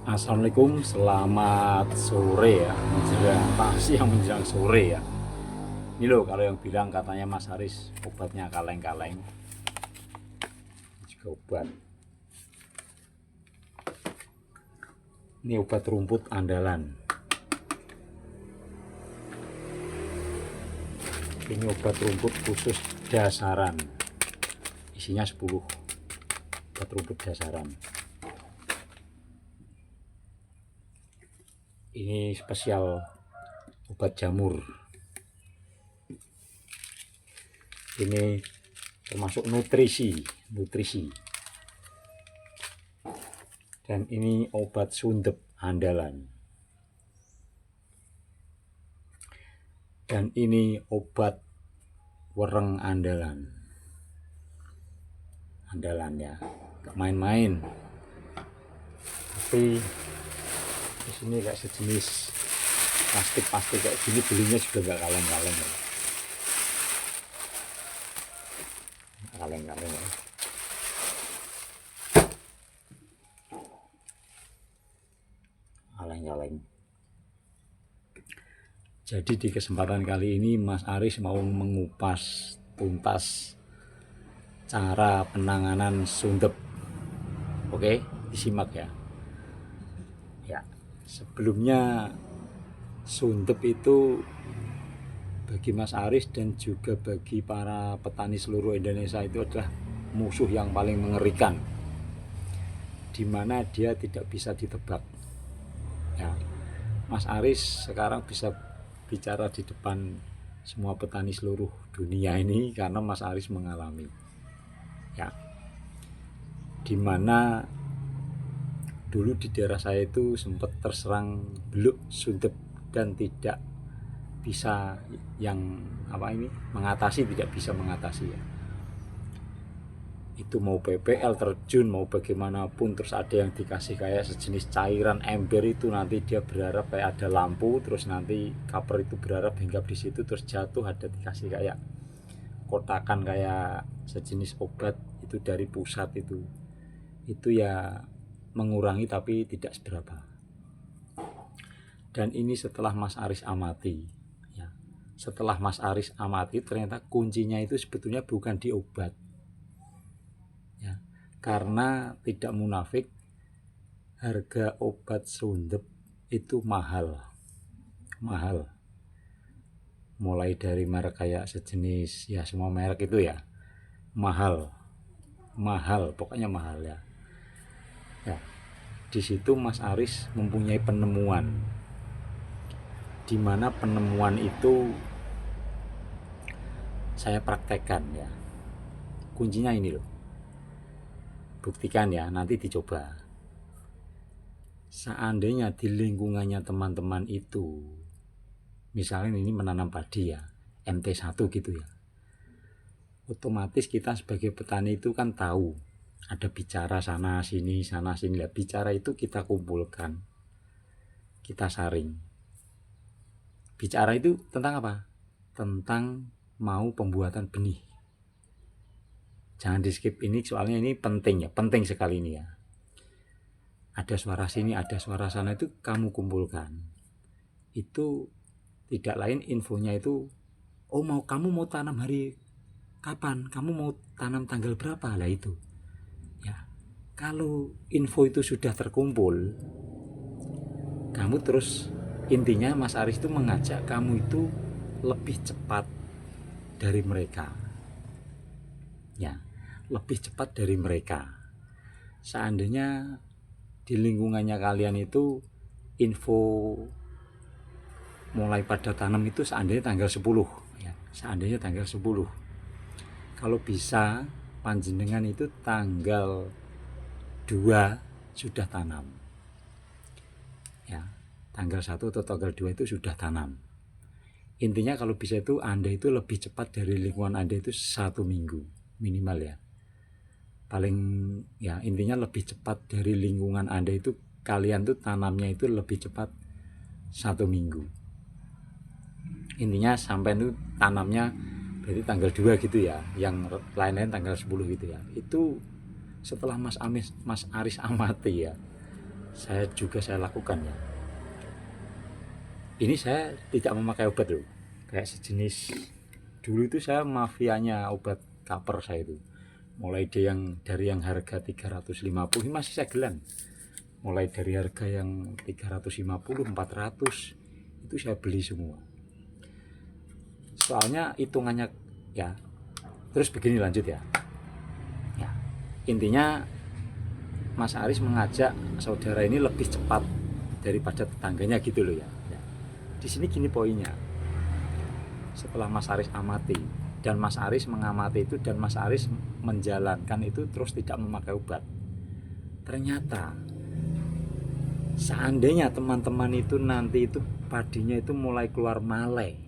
Assalamualaikum, selamat sore ya, siang menjelang sore ya. Ini loh kalau yang bilang katanya Mas Haris obatnya kaleng-kaleng, juga obat. Ini obat rumput andalan. Ini obat rumput khusus dasaran. Isinya 10 obat rumput dasaran. Ini spesial obat jamur. Ini termasuk nutrisi. Dan ini obat sundep andalan. Dan ini obat wereng andalan. Ya, gak main-main. Tapi di sini kayak sejenis plastik kayak gini belinya juga gak kaleng-kaleng ya. Kaleng-kaleng ya. Kaleng-kaleng. Jadi di kesempatan kali ini Mas Aris mau mengupas tuntas cara penanganan sundep. Oke, disimak ya. Ya, sebelumnya sundep itu bagi Mas Aris dan juga bagi para petani seluruh Indonesia itu adalah musuh yang paling mengerikan, di mana dia tidak bisa ditebak. Ya, Mas Aris sekarang bisa bicara di depan semua petani seluruh dunia ini karena Mas Aris mengalami. Ya, dimana dulu di daerah saya itu sempat terserang beluk sundep dan tidak bisa tidak bisa mengatasi ya. Itu mau PPL terjun mau bagaimanapun, terus ada yang dikasih kayak sejenis cairan ember itu, nanti dia berharap kayak ada lampu, terus nanti cover itu berharap hinggap di situ terus jatuh, ada dikasih kayak kotakan kayak sejenis obat itu dari pusat itu ya mengurangi tapi tidak seberapa. Dan ini setelah Mas Aris amati ya. Setelah Mas Aris amati ternyata kuncinya itu sebetulnya bukan di obat ya, karena tidak munafik harga obat sundep itu mahal, mulai dari merek kayak sejenis ya, semua merek itu ya mahal pokoknya mahal ya. Di situ Mas Aris mempunyai penemuan, di mana penemuan itu saya praktekkan ya. Kuncinya ini loh, buktikan ya, nanti dicoba. Seandainya di lingkungannya teman-teman itu misalnya ini menanam padi ya, MT1 gitu ya, otomatis kita sebagai petani itu kan tahu ada bicara sana sini lah. Bicara itu kita kumpulkan, kita saring. Bicara itu tentang apa? Tentang mau pembuatan benih. Jangan di skip ini soalnya ini penting ya, penting sekali ini ya. Ada suara sini, ada suara sana, itu kamu kumpulkan. Itu tidak lain infonya itu, oh kamu mau tanam hari kapan? Kamu mau tanam tanggal berapa? Lah itu. Ya. Kalau info itu sudah terkumpul, kamu terus, intinya Mas Aris itu mengajak kamu itu lebih cepat dari mereka. Ya, lebih cepat dari mereka. Seandainya di lingkungannya kalian itu info mulai pada tanam itu seandainya tanggal 10 ya, seandainya tanggal 10. Kalau bisa panjenengan itu tanggal 2 sudah tanam. Ya, tanggal 1 atau tanggal 2 itu sudah tanam. Intinya kalau bisa itu Anda itu lebih cepat dari lingkungan Anda itu 1 minggu minimal ya. Paling ya, intinya lebih cepat dari lingkungan Anda itu, kalian tuh tanamnya itu lebih cepat 1 minggu. Intinya sampai itu tanamnya berarti tanggal 2 gitu ya, yang lain-lain tanggal 10 gitu ya. Itu setelah Mas Aris amati ya, saya lakukan ya. Ini saya tidak memakai obat loh, kayak sejenis dulu itu saya mafianya obat kaper saya itu. Mulai dari yang harga 350 ini masih saya gelan. Mulai dari harga yang 350, 400 itu saya beli semua. Soalnya hitungannya ya. Terus begini lanjut ya. Ya, intinya Mas Aris mengajak saudara ini lebih cepat daripada tetangganya gitu loh ya. Ya. Di sini gini poinnya. Setelah Mas Aris amati dan Mas Aris mengamati itu dan Mas Aris menjalankan itu terus tidak memakai obat. Ternyata seandainya teman-teman itu nanti itu padinya itu mulai keluar male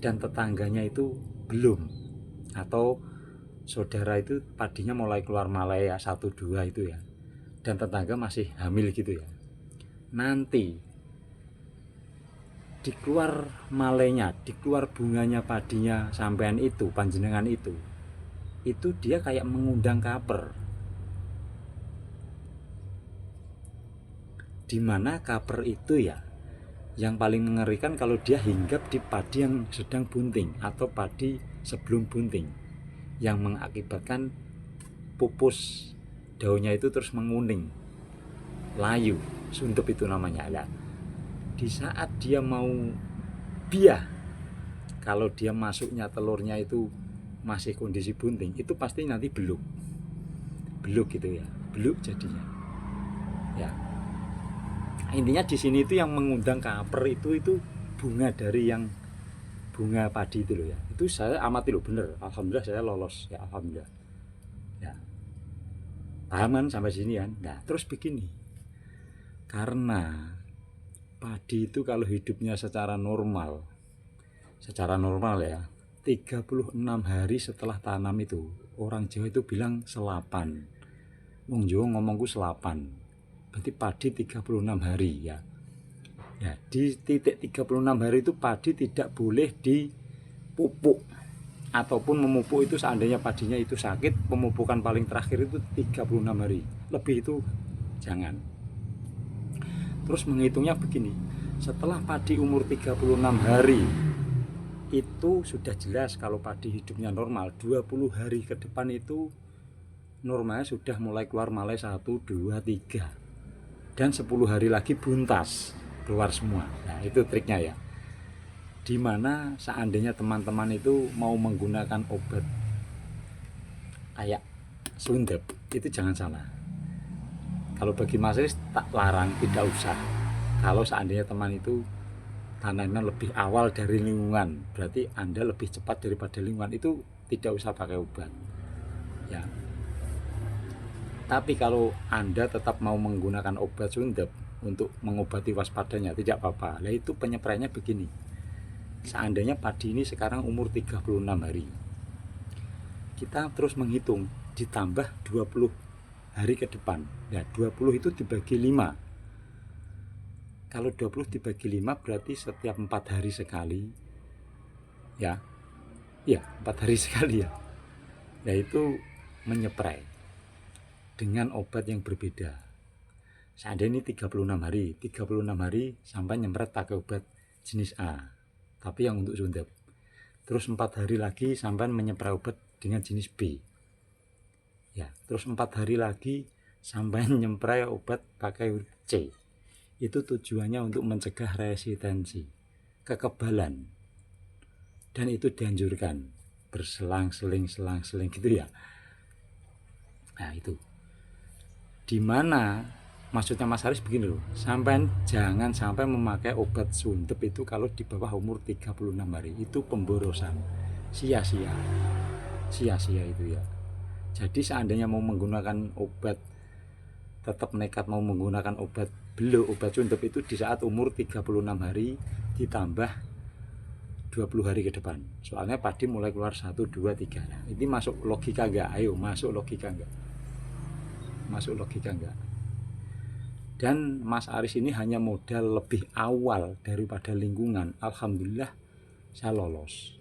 dan tetangganya itu belum, atau saudara itu padinya mulai keluar male ya 1-2 itu ya, dan tetangga masih hamil gitu ya, nanti dikeluar malenya, dikeluar bunganya padinya sampean itu, panjenengan itu dia kayak mengundang kaper. Dimana kaper itu ya yang paling mengerikan kalau dia hinggap di padi yang sedang bunting atau padi sebelum bunting, yang mengakibatkan pupus daunnya itu terus menguning, layu, suntup itu namanya lah. Di saat dia mau biah, kalau dia masuknya telurnya itu masih kondisi bunting, itu pasti nanti beluk gitu ya, beluk jadinya ya. Intinya di sini itu yang mengundang kaper itu bunga dari yang bunga padi itu loh ya. Itu saya amati loh, bener, alhamdulillah saya lolos ya, alhamdulillah ya. Pahaman sampai sini kan. Nah terus begini, karena padi itu kalau hidupnya secara normal ya 36 hari setelah tanam itu, orang Jawa itu bilang selapan, wong Jawa ngomongku selapan, berarti padi 36 hari ya. Ya di titik 36 hari itu padi tidak boleh dipupuk ataupun memupuk. Itu seandainya padinya itu sakit, pemupukan paling terakhir itu 36 hari, lebih itu jangan. Terus menghitungnya begini, setelah padi umur 36 hari itu sudah jelas kalau padi hidupnya normal. 20 hari ke depan itu normalnya sudah mulai keluar malai 1, 2, 3, dan 10 hari lagi buntas keluar semua. Nah itu triknya ya. Dimana seandainya teman-teman itu mau menggunakan obat kayak Sundep, itu jangan salah. Kalau bagi Mas Riz tak larang, tidak usah. Kalau seandainya teman itu tanamnya lebih awal dari lingkungan, berarti Anda lebih cepat daripada lingkungan, itu tidak usah pakai obat ya. Tapi kalau Anda tetap mau menggunakan obat Sundep untuk mengobati waspadanya, tidak apa-apa. Nah itu penyepraiannya begini. Seandainya padi ini sekarang umur 36 hari, kita terus menghitung ditambah 20 hari ke depan. Nah 20 itu dibagi 5. Kalau 20 dibagi 5 berarti setiap 4 hari sekali ya. Ya 4 hari sekali ya. Nah itu menyeprai dengan obat yang berbeda. Seandainya ini 36 hari sampai nyemprot pakai obat jenis A, tapi yang untuk Sundep. Terus 4 hari lagi sampai menyeprai obat dengan jenis B ya. Terus 4 hari lagi sampai nyemprai obat pakai C. Itu tujuannya untuk mencegah resistensi, kekebalan, dan itu dianjurkan berselang-seling gitu ya. Nah itu dimana maksudnya Mas Haris begini loh, jangan sampai memakai obat Sundep itu kalau di bawah umur 36 hari. Itu pemborosan, sia-sia itu ya. Jadi seandainya mau menggunakan obat, tetap nekat mau menggunakan obat Sundep itu di saat umur 36 hari ditambah 20 hari ke depan. Soalnya padi mulai keluar 1, 2, 3. Nah, ini masuk logika enggak? Ayo, masuk logika enggak? Masuk logika enggak? Dan Mas Aris ini hanya modal lebih awal daripada lingkungan. Alhamdulillah saya lolos.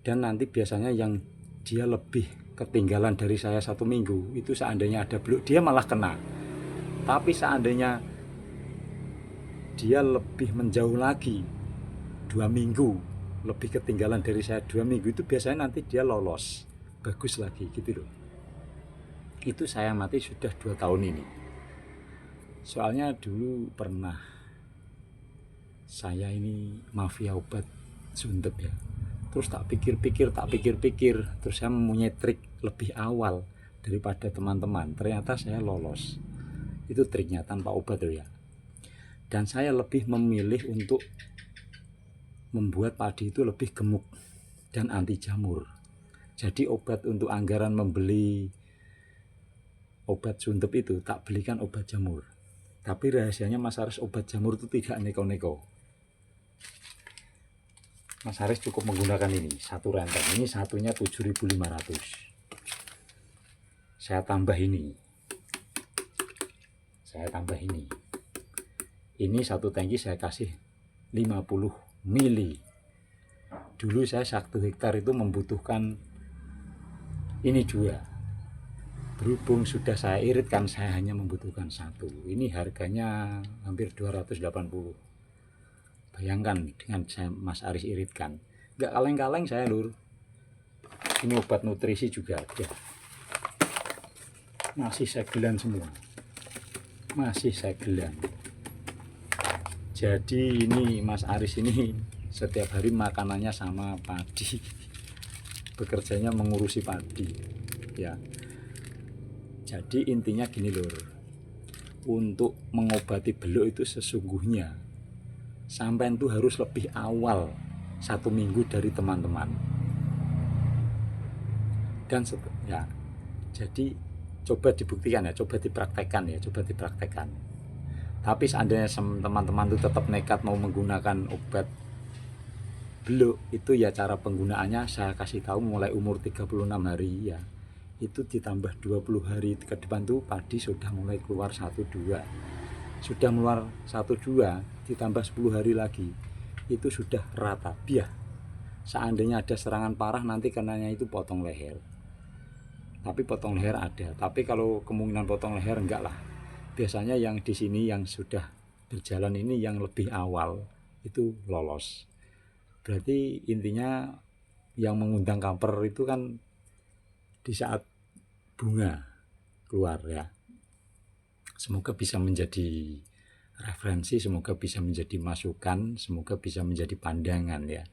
Dan nanti biasanya yang dia lebih ketinggalan dari saya 1 minggu itu seandainya ada beluk, dia malah kena. Tapi seandainya dia lebih menjauh lagi 2 minggu, lebih ketinggalan dari saya 2 minggu, itu biasanya nanti dia lolos, bagus lagi gitu loh. Itu saya mati sudah 2 tahun ini. Soalnya dulu pernah saya ini mafia obat suntep ya. Terus tak pikir-pikir, terus saya mempunyai trik lebih awal daripada teman-teman. Ternyata saya lolos. Itu triknya tanpa obat loh ya. Dan saya lebih memilih untuk membuat padi itu lebih gemuk dan anti jamur. Jadi obat untuk anggaran membeli obat suntep itu tak belikan obat jamur. Tapi rahasianya Mas Aris, obat jamur itu tidak neko-neko. Mas Aris cukup menggunakan ini satu renteng. Ini satunya 7.500. Saya tambah ini. Ini satu tangki saya kasih 50 mili. Dulu saya 1 hektar itu membutuhkan ini 2. Berhubung sudah saya iritkan, saya hanya membutuhkan 1. Ini harganya hampir 280. Bayangkan dengan saya Mas Aris iritkan. Nggak kaleng-kaleng saya lur. Ini obat nutrisi juga ada. Masih segelan semua. Jadi ini Mas Aris ini setiap hari makanannya sama padi. Bekerjanya mengurusi padi ya. Jadi intinya gini lur, untuk mengobati beluk itu sesungguhnya sampai itu harus lebih awal 1 minggu dari teman-teman. Dan ya, jadi coba dibuktikan ya, coba dipraktekkan. Tapi seandainya teman-teman itu tetap nekat mau menggunakan obat beluk, itu ya cara penggunaannya saya kasih tahu mulai umur 36 hari ya. Itu ditambah 20 hari ke depan tuh padi sudah mulai keluar 1-2. Sudah keluar 1-2 ditambah 10 hari lagi itu sudah rata biah. Seandainya ada serangan parah nanti kenanya itu potong leher. Tapi potong leher ada, tapi kalau kemungkinan potong leher enggak lah. Biasanya yang di sini yang sudah berjalan ini yang lebih awal itu lolos. Berarti intinya yang mengundang kamper itu kan di saat bunga keluar ya. Semoga bisa menjadi referensi, semoga bisa menjadi masukan, semoga bisa menjadi pandangan ya.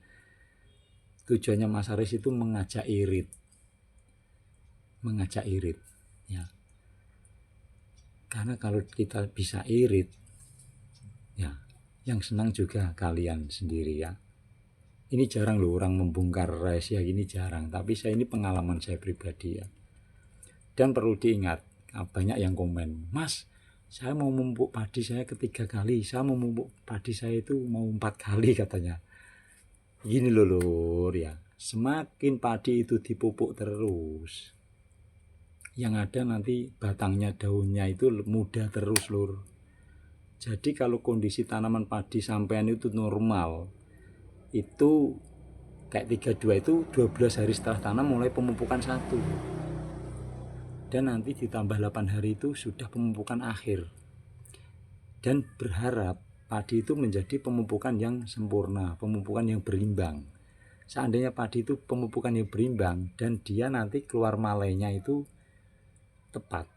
Tujuannya Mas Aris itu mengajak irit ya. Karena kalau kita bisa irit ya, yang senang juga kalian sendiri ya. Ini jarang loh orang membongkar rahasia gini, jarang. Tapi saya ini pengalaman saya pribadi ya. Dan perlu diingat, banyak yang komen, Mas, saya mau memupuk padi saya 3 kali, saya mau memupuk padi saya itu mau 4 kali katanya. Gini loh lur ya, semakin padi itu dipupuk terus, yang ada nanti batangnya, daunnya itu mudah terus lur. Jadi kalau kondisi tanaman padi sampean itu normal, itu kayak 32 itu 12 hari setelah tanam mulai pemupukan 1. Dan nanti ditambah 8 hari itu sudah pemupukan akhir. Dan berharap padi itu menjadi pemupukan yang sempurna, pemupukan yang berimbang. Seandainya padi itu pemupukan yang berimbang dan dia nanti keluar malainya itu tepat.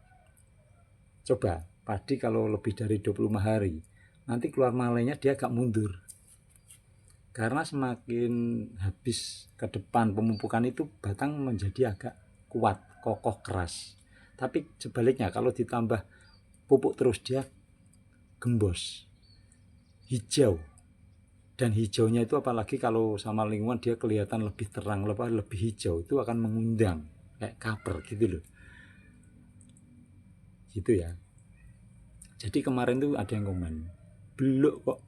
Coba padi kalau lebih dari 25 hari, nanti keluar malainya dia agak mundur. Karena semakin habis ke depan pemupukan itu batang menjadi agak kuat, kokoh, keras. Tapi sebaliknya kalau ditambah pupuk terus dia gembos, hijau. Dan hijaunya itu apalagi kalau sama lingkungan dia kelihatan lebih terang, lebih hijau, itu akan mengundang kayak kaper gitu loh. Gitu ya. Jadi kemarin tuh ada yang komen, beluk kok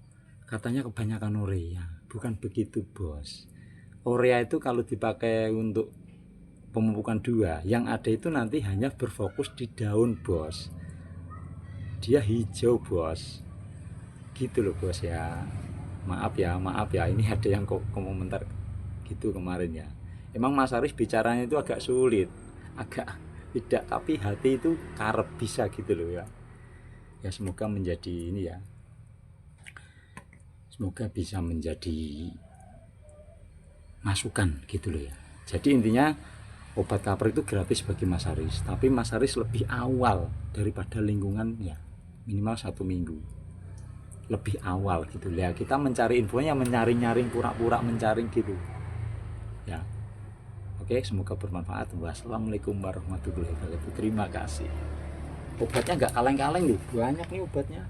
katanya kebanyakan urea. Bukan begitu bos. Urea itu kalau dipakai untuk pemupukan 2, yang ada itu nanti hanya berfokus di daun bos. Dia hijau bos. Gitu loh bos ya. Maaf ya, ini ada yang komentar gitu kemarin ya. Emang Mas Aris bicaranya itu agak sulit, agak tidak, tapi hati itu karep bisa gitu loh ya. Ya semoga menjadi ini ya, semoga bisa menjadi masukan gitu loh ya. Jadi intinya obat kapur itu gratis bagi Mas Haris, tapi Mas Haris lebih awal daripada lingkungan ya, minimal 1 minggu lebih awal gitu ya. Kita mencari infonya, menyaring-nyaring, pura-pura mencari gitu ya. Oke, semoga bermanfaat. Wassalamualaikum warahmatullahi wabarakatuh. Terima kasih. Obatnya nggak kaleng-kaleng nih, banyak nih obatnya.